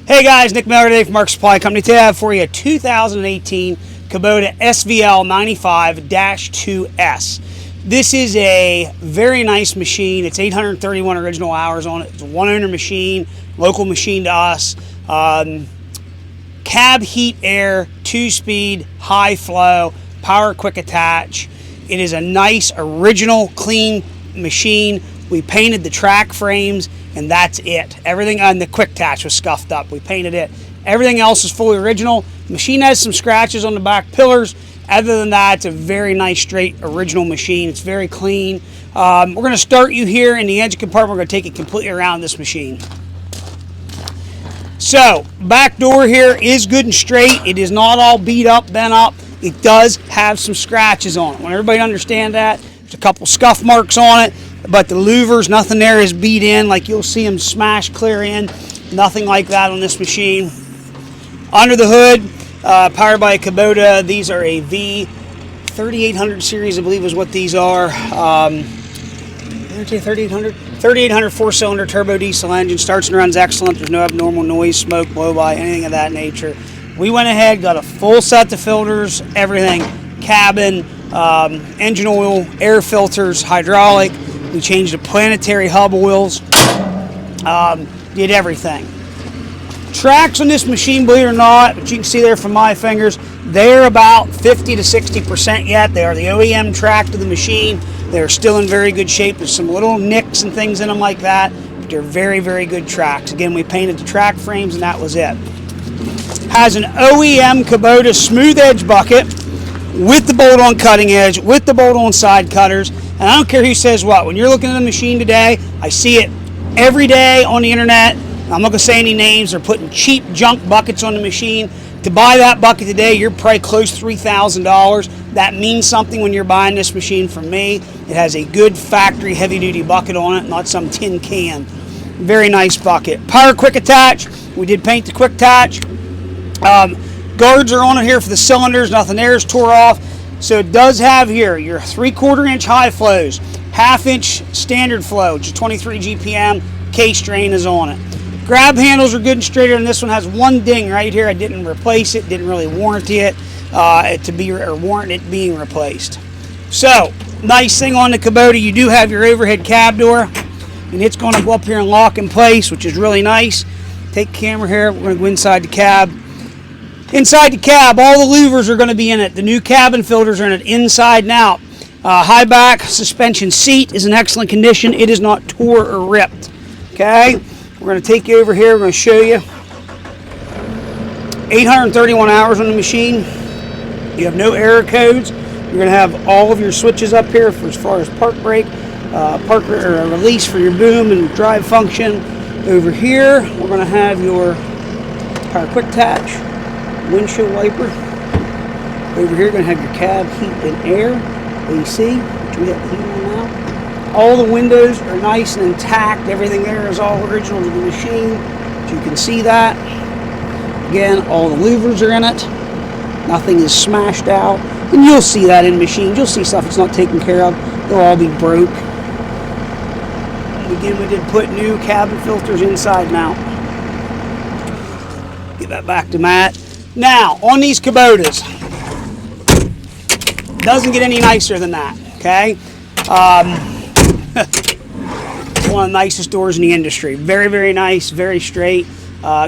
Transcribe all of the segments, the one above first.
Hey guys, Nick Miller today from Mark Supply Company. Today I have for you a 2018 Kubota SVL95-2S. This is a very nice machine. It's 831 original hours on it. It's a one-owner machine, local machine to us. Cab heat air, 2-speed, high flow, power quick attach. It is a nice, original, clean machine. We painted the track frames and that's it. Everything on the quick attach was scuffed up. We painted it. Everything else is fully original. The machine has some scratches on the back pillars. Other than that, it's a very nice, straight, original machine. It's very clean. We're going to start you here in the engine compartment. We're going to take it completely around this machine. So, back door here is good and straight. It is not all beat up, bent up. It does have some scratches on it. I want everybody to understand that. There's a couple scuff marks on it, but the louvers, nothing there is beat in like you'll see them smash clear in. Nothing like that on this machine. Under the hood, powered by a Kubota. These are a V3800 series, I believe is what these are. 3800 4-cylinder turbo diesel engine. Starts and runs excellent. There's no abnormal noise, smoke, blow-by, anything of that nature. We went ahead, got a full set of filters, everything. Cabin, engine oil, air filters, hydraulic. We changed the planetary hub oils. Did everything. Tracks on this machine, believe it or not, but you can see there from my fingers, they're about 50 to 60% yet. They are the OEM track to the machine. They're still in very good shape. There's some little nicks and things in them like that, but they're very, very good tracks. Again, we painted the track frames and that was it. Has an OEM Kubota smooth edge bucket with the bolt-on cutting edge, with the bolt-on side cutters. And I don't care who says what. When you're looking at the machine today, I see it every day on the internet. I'm not going to say any names. They're putting cheap junk buckets on the machine. To buy that bucket today, you're probably close to $3,000. That means something when you're buying this machine from me. It has a good factory heavy-duty bucket on it, not some tin can. Very nice bucket. Power quick attach. We did paint the quick attach. Guards are on it here for the cylinders. Nothing there is tore off. So it does have here your 3/4 inch high flows, 1/2 inch standard flow, which is 23 GPM. Case drain is on it. Grab handles are good and straighter, and this one has one ding right here. I didn't replace it, didn't really warranty it warrant it being replaced. So, nice thing on the Kubota, you do have your overhead cab door, and it's going to go up here and lock in place, which is really nice. Take the camera here, we're going to go inside the cab. Inside the cab, all the louvers are going to be in it. The new cabin filters are in it inside and out. High back suspension seat is in excellent condition. It is not tore or ripped. Okay, we're going to take you over here. We're going to show you 831 hours on the machine. You have no error codes. You're going to have all of your switches up here for as far as park brake, park or release for your boom and drive function. Over here, we're going to have your power quick attach, windshield wiper. Over here, you're going to have your cab heat and air, AC, which we have heat on now. All the windows are nice and intact. Everything there is all original to the machine. So you can see that. Again, all the louvers are in it. Nothing is smashed out. And you'll see that in machines. You'll see stuff that's not taken care of. They'll all be broke. And again, we did put new cabin filters inside and out. Get that back to Matt. Now, on these Kubotas, doesn't get any nicer than that, okay? It's one of the nicest doors in the industry. Very, very nice, very straight.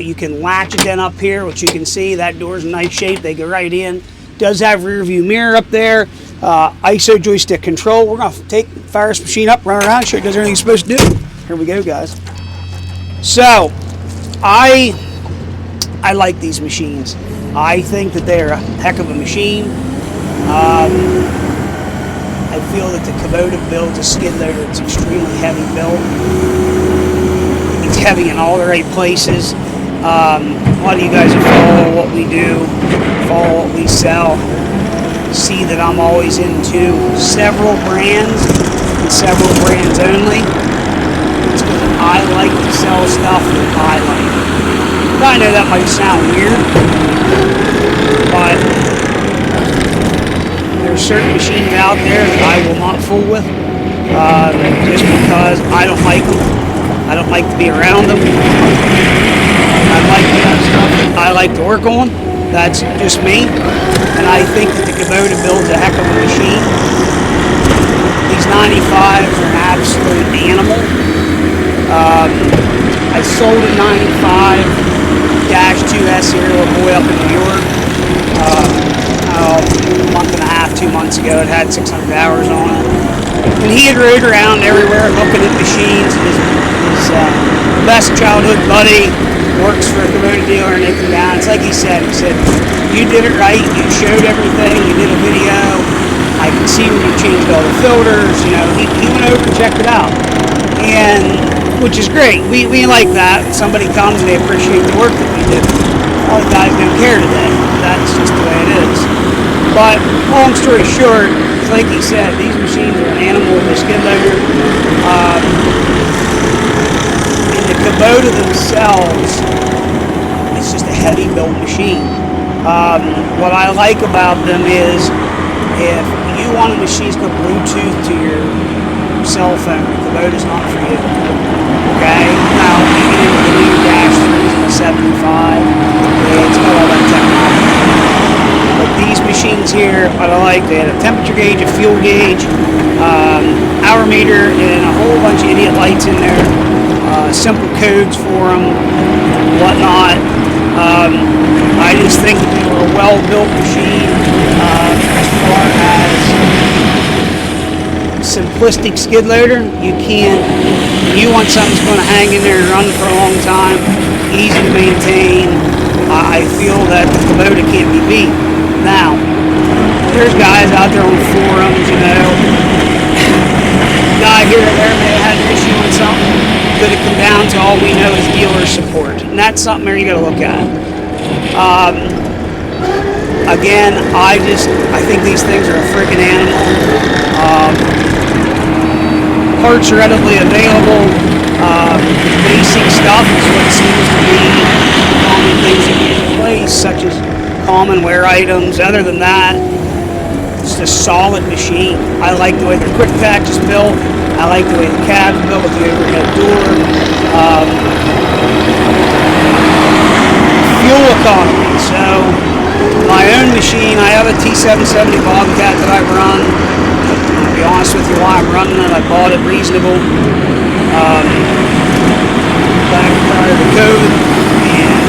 You can latch it then up here, which you can see. That door's in nice shape. They go right in. Does have rear view mirror up there. ISO joystick control. We're going to fire this machine up, run around, show it does everything it's supposed to do. Here we go, guys. So, I like these machines. I think that they're a heck of a machine. I feel that the Kubota builds a skid loader. It's extremely heavy built. It's heavy in all the right places. A lot of you guys who follow what we do, follow what we sell, see that I'm always into several brands and several brands only. It's because I like to sell stuff that I like. I know that might sound weird, but there's certain machines out there that I will not fool with, just because I don't like them. I don't like to be around them. I like them like to work on. That's just me. And I think that the Kubota builds a heck of a machine. These 95s are an absolute animal. I sold a 95-2S here to a boy up in New York. A month and a half, 2 months ago. It had 600 hours on it. And he had rode around everywhere looking at machines. His best childhood buddy works for a Kubota dealer, and they come down. It's like he said, you did it right, you showed everything, you did a video, I can see when you changed all the filters, you know, he went over and checked it out. And, which is great, we like that. Somebody comes and they appreciate the work that we did. All the guys don't care today, that's just the way it is. But, long story short, it's like he said, these machines are an animal with a skid loader. The Kubota themselves, it's just a heavy built machine. What I like about them is if you want a machine to Bluetooth to your cell phone, the Kubota's not for you. Okay? Now, you get into the new Dash 3s and the 75, it's got all that technology. But these machines here, what I like, they had a temperature gauge, a fuel gauge, hour meter, and a whole bunch of idiot lights in there. Simple codes for them, whatnot. I just think that they were a well-built machine as far as simplistic skid loader. You want something that's going to hang in there and run for a long time, easy to maintain. I feel that the Kubota can't be beat. Now, there's guys out there on forums, you know, guy here or there may have had an issue with something. Could it come down to all we know is dealer support? And that's something there you got to look at. Again, I think these things are a freaking animal. Parts are readily available. Basic stuff is what seems to be common things that get in place, such as common wear items. Other than that, it's a solid machine. I like the way the quick pack is built. I like the way the cab's built with the overhead door. Fuel economy. So, my own machine, I have a T770 Bobcat that I run. To be honest with you, why I'm running it, I bought it reasonable back prior to COVID, and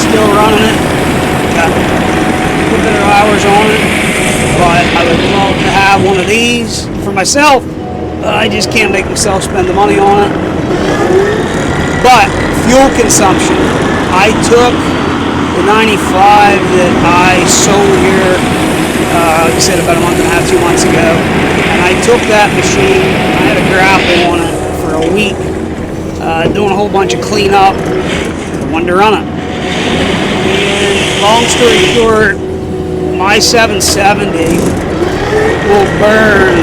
still running it. Got a little bit of hours on it, but I would love to have one of these for myself. I just can't make myself spend the money on it. But fuel consumption, I took the 95 that I sold here, like I said, about a month and a half, 2 months ago, and I took that machine, I had a grapple on it for a week, doing a whole bunch of cleanup. I wanted to run it. And long story short, my 770 will burn.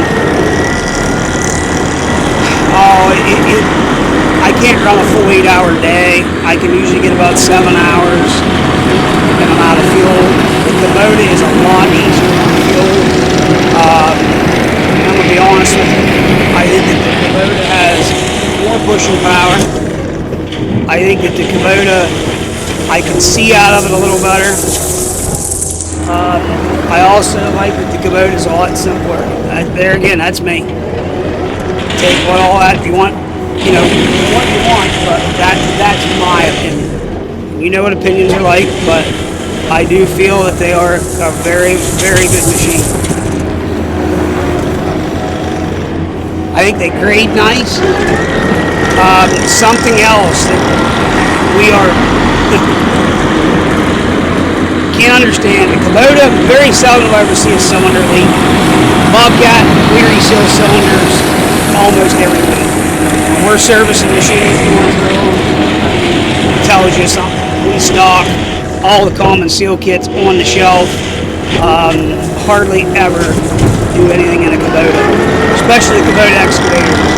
I can't run a full 8-hour day. I can usually get about 7 hours and I'm out of fuel. The Kubota is a lot easier on fuel. I'm going to be honest with you. I think that the Kubota has more pushing power. I think that the Kubota, I can see out of it a little better. I also like that the Kubota is a lot simpler. There again, that's me. Take all that you want, you know, what you want, but that's my opinion. You know what opinions are like, but I do feel that they are a very, very good machine. I think they grade nice. Something else that we can't understand, the Kubota, very seldom do I ever see a cylinder leak. Bobcat, we reseal cylinders almost every week. When we're servicing machines, going through them, tells you something. We stock all the common seal kits on the shelf. Hardly ever do anything in a Kubota, especially Kubota excavators.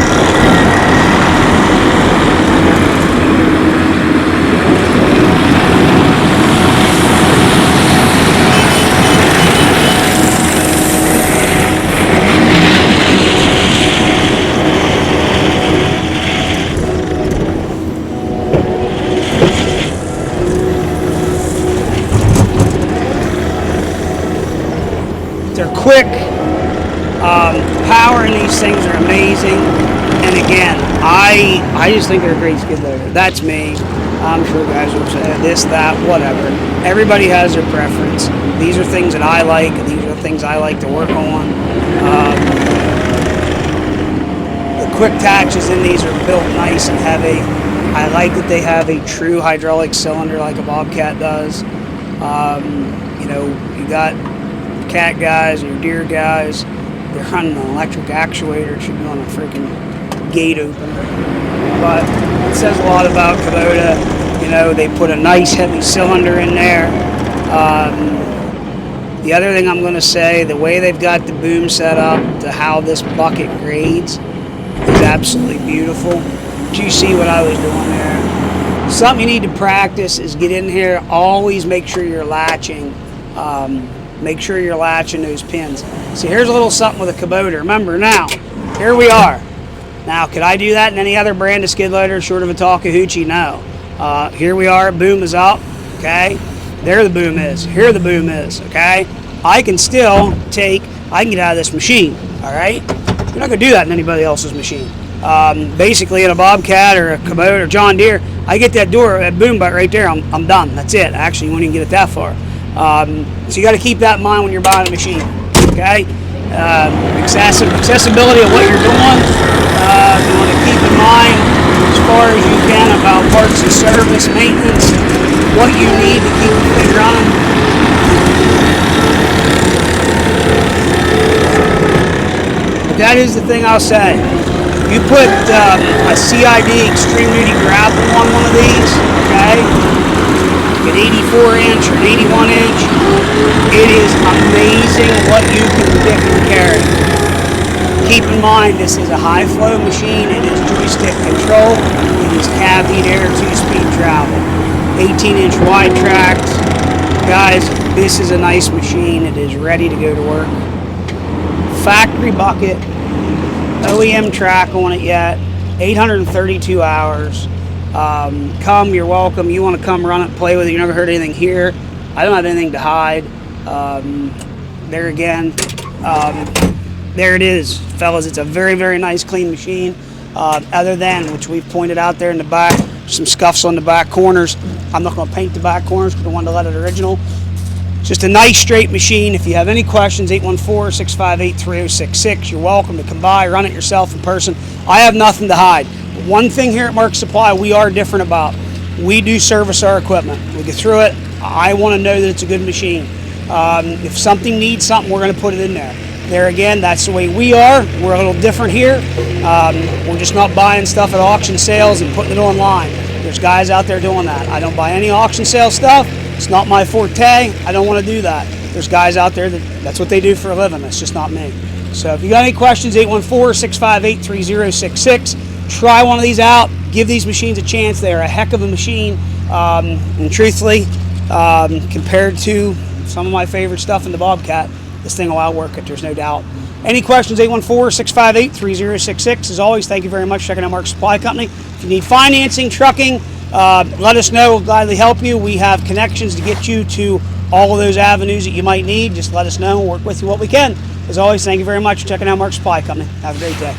quick. Power in these things are amazing. And again, I just think they're a great skid loader. That's me. I'm sure guys will say this, that, whatever. Everybody has their preference. These are things that I like. These are things I like to work on. The quick attachments in these are built nice and heavy. I like that they have a true hydraulic cylinder like a Bobcat does. You know, you got cat guys and your deer guys. They're running an electric actuator. It should be on a freaking gate opener. But it says a lot about Kubota. You know, they put a nice heavy cylinder in there. The other thing I'm going to say, the way they've got the boom set up to how this bucket grades is absolutely beautiful. Did you see what I was doing there? Something you need to practice is get in here. Always make sure you're latching. Make sure you're latching those pins. See, here's a little something with a Kubota. Remember now, here we are. Now, could I do that in any other brand of skid loader short of a Takahouchi? No. Here we are, boom is up, okay? There the boom is, here the boom is, okay? I can still I can get out of this machine, all right? You're not gonna do that in anybody else's machine. Basically in a Bobcat or a Kubota or John Deere, I get that door, that boom butt right there, I'm done, that's it. Actually, you won't even get it that far. So you gotta keep that in mind when you're buying a machine, okay? Accessibility of what you're doing, you want to keep in mind as far as you can about parts and service, maintenance, what you need to keep the thing running. But that is the thing I'll say. You put a CID extreme duty gravel on one of these, okay? An 84-inch or an 81-inch, it is amazing what you can pick and carry. Keep in mind, this is a high-flow machine. It is joystick control. It is cab heat air 2-speed travel. 18-inch wide tracks. Guys, this is a nice machine. It is ready to go to work. Factory bucket. OEM track on it yet. 832 hours. Come, you're welcome. You want to come run it, play with it. You never heard anything here. I don't have anything to hide. There again, there it is, fellas. It's a very, very nice, clean machine. Other than, which we've pointed out there in the back, some scuffs on the back corners. I'm not going to paint the back corners because I wanted to let it original. Just a nice, straight machine. If you have any questions, 814-658-3066. You're welcome to come by, run it yourself in person. I have nothing to hide. One thing here at Mark Supply we are different about, we do service our equipment. We get through it. I want to know that it's a good machine. If something needs something, we're going to put it in there. There again, that's the way we are. We're a little different here. We're just not buying stuff at auction sales and putting it online. There's guys out there doing that. I don't buy any auction sale stuff. It's not my forte. I don't want to do that. There's guys out there that's what they do for a living. That's just not me. So if you got any questions, 814-658-3066. Try one of these out. Give these machines a chance. They are a heck of a machine. And truthfully, compared to some of my favorite stuff in the Bobcat, this thing will outwork it, there's no doubt. Any questions, 814-658-3066. As always, thank you very much for checking out Mark Supply Company. If you need financing, trucking, let us know. We'll gladly help you. We have connections to get you to all of those avenues that you might need. Just let us know. We'll work with you what we can. As always, thank you very much for checking out Mark Supply Company. Have a great day.